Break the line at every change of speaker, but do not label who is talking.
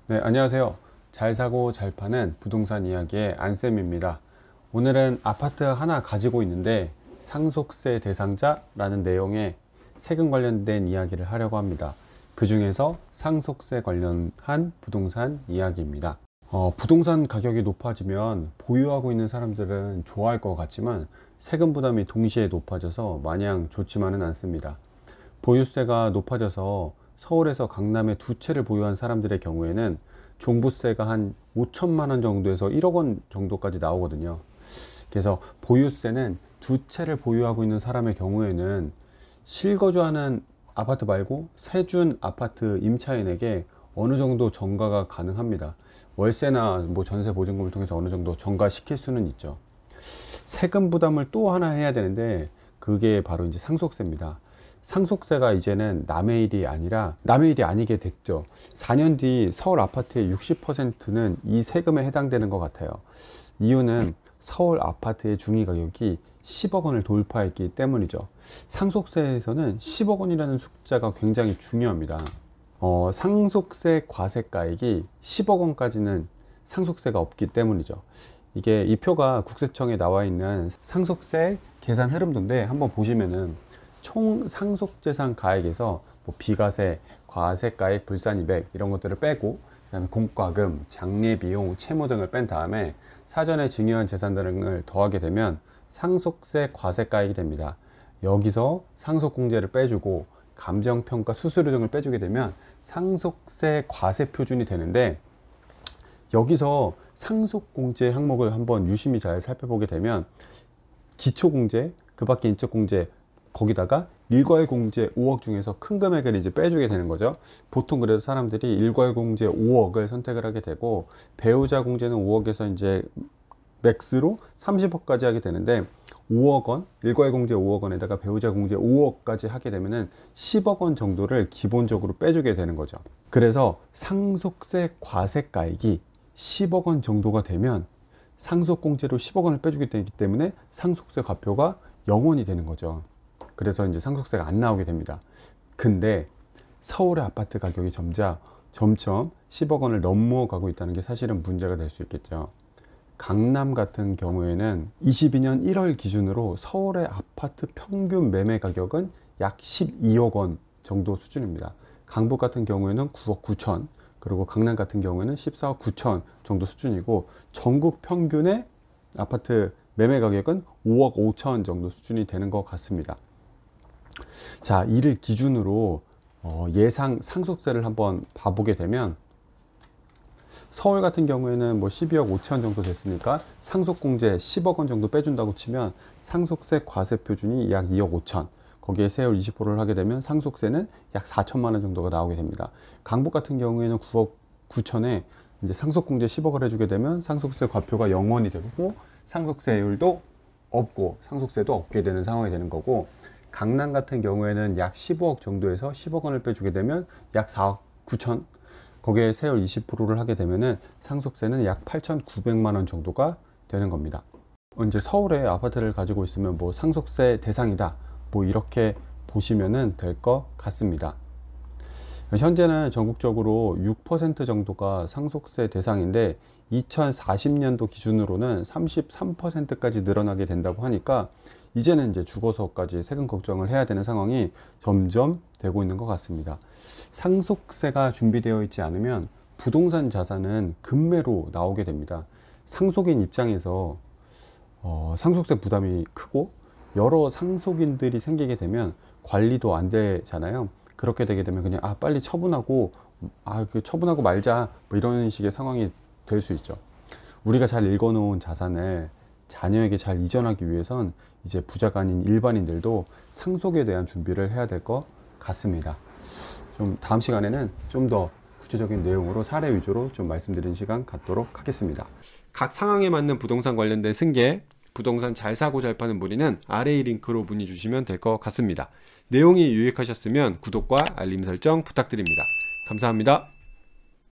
네, 안녕하세요. 잘 사고 잘 파는 부동산 이야기의 안쌤입니다. 오늘은 아파트 하나 가지고 있는데 상속세 대상자라는 내용의 세금 관련된 이야기를 하려고 합니다. 그 중에서 상속세 관련한 부동산 이야기입니다. 부동산 가격이 높아지면 보유하고 있는 사람들은 좋아할 것 같지만 세금 부담이 동시에 높아져서 마냥 좋지만은 않습니다. 보유세가 높아져서 서울에서 강남에 두 채를 보유한 사람들의 경우에는 종부세가 한 5천만 원 정도에서 1억 원 정도까지 나오거든요. 그래서 보유세는 두 채를 보유하고 있는 사람의 경우에는 실거주하는 아파트 말고 세준 아파트 임차인에게 어느 정도 전가가 가능합니다. 월세나 뭐 전세 보증금을 통해서 어느 정도 전가시킬 수는 있죠. 세금 부담을 또 하나 해야 되는데 그게 바로 이제 상속세입니다. 상속세가 이제는 남의 일이 아니게 됐죠. 4년 뒤 서울 아파트의 60%는 이 세금에 해당되는 것 같아요. 이유는 서울 아파트의 중위가격이 10억 원을 돌파했기 때문이죠. 상속세에서는 10억 원이라는 숫자가 굉장히 중요합니다. 상속세 과세가액이 10억 원까지는 상속세가 없기 때문이죠. 이 표가 국세청에 나와 있는 상속세 계산 흐름도인데 한번 보시면은 총 상속재산 가액에서 뭐 비과세, 과세가액, 불산이백 이런 것들을 빼고 그다음에 공과금, 장례비용, 채무 등을 뺀 다음에 사전에 증여한 재산 등을 더하게 되면 상속세 과세가액이 됩니다. 여기서 상속공제를 빼주고 감정평가 수수료 등을 빼주게 되면 상속세 과세 표준이 되는데, 여기서 상속공제 항목을 한번 유심히 잘 살펴보게 되면 기초공제, 그 밖에 인적공제, 거기다가 일괄공제 5억 중에서 큰 금액을 이제 빼주게 되는 거죠. 보통 그래서 사람들이 일괄공제 5억을 선택을 하게 되고, 배우자 공제는 5억에서 이제 맥스로 30억까지 하게 되는데, 5억 원, 일괄공제 5억 원에다가 배우자 공제 5억까지 하게 되면은 10억 원 정도를 기본적으로 빼주게 되는 거죠. 그래서 상속세 과세가액이 10억 원 정도가 되면 상속공제로 10억 원을 빼주게 되기 때문에 상속세 과표가 0원이 되는 거죠. 그래서 이제 상속세가 안 나오게 됩니다. 근데 서울의 아파트 가격이 점점 10억 원을 넘어가고 있다는 게 사실은 문제가 될 수 있겠죠. 강남 같은 경우에는 22년 1월 기준으로 서울의 아파트 평균 매매 가격은 약 12억 원 정도 수준입니다. 강북 같은 경우에는 9억 9천, 그리고 강남 같은 경우에는 14억 9천 정도 수준이고, 전국 평균의 아파트 매매 가격은 5억 5천 정도 수준이 되는 것 같습니다. 자, 이를 기준으로 예상 상속세를 한번 봐보게 되면, 서울 같은 경우에는 뭐 12억 5천 정도 됐으니까 상속공제 10억 원 정도 빼준다고 치면 상속세 과세 표준이 약 2억 5천, 거기에 세율 20%를 하게 되면 상속세는 약 4천만 원 정도가 나오게 됩니다. 강북 같은 경우에는 9억 9천에 이제 상속공제 10억을 해주게 되면 상속세 과표가 0원이 되고 상속세율도 없고 상속세도 없게 되는 상황이 되는 거고, 강남 같은 경우에는 약 15억 정도에서 10억 원을 빼주게 되면 약 4억 9천, 거기에 세율 20%를 하게 되면은 상속세는 약 8,900만 원 정도가 되는 겁니다. 이제 서울에 아파트를 가지고 있으면 뭐 상속세 대상이다, 뭐 이렇게 보시면은 될 것 같습니다. 현재는 전국적으로 6% 정도가 상속세 대상인데 2040년도 기준으로는 33%까지 늘어나게 된다고 하니까 이제는 이제 죽어서까지 세금 걱정을 해야 되는 상황이 점점 되고 있는 것 같습니다. 상속세가 준비되어 있지 않으면 부동산 자산은 급매로 나오게 됩니다. 상속인 입장에서 상속세 부담이 크고 여러 상속인들이 생기게 되면 관리도 안 되잖아요. 그렇게 되게 되면 그냥 빨리 처분하고 처분하고 말자, 뭐 이런 식의 상황이 될 수 있죠. 우리가 잘 읽어놓은 자산을 자녀에게 잘 이전하기 위해선 이제 부자가 아닌 일반인들도 상속에 대한 준비를 해야 될 것 같습니다. 좀 다음 시간에는 좀 더 구체적인 내용으로 사례 위주로 좀 말씀드리는 시간 갖도록 하겠습니다. 각 상황에 맞는 부동산 관련된 승계, 부동산 잘 사고 잘 파는 문의는 아래의 링크로 문의 주시면 될 것 같습니다. 내용이 유익하셨으면 구독과 알림 설정 부탁드립니다. 감사합니다.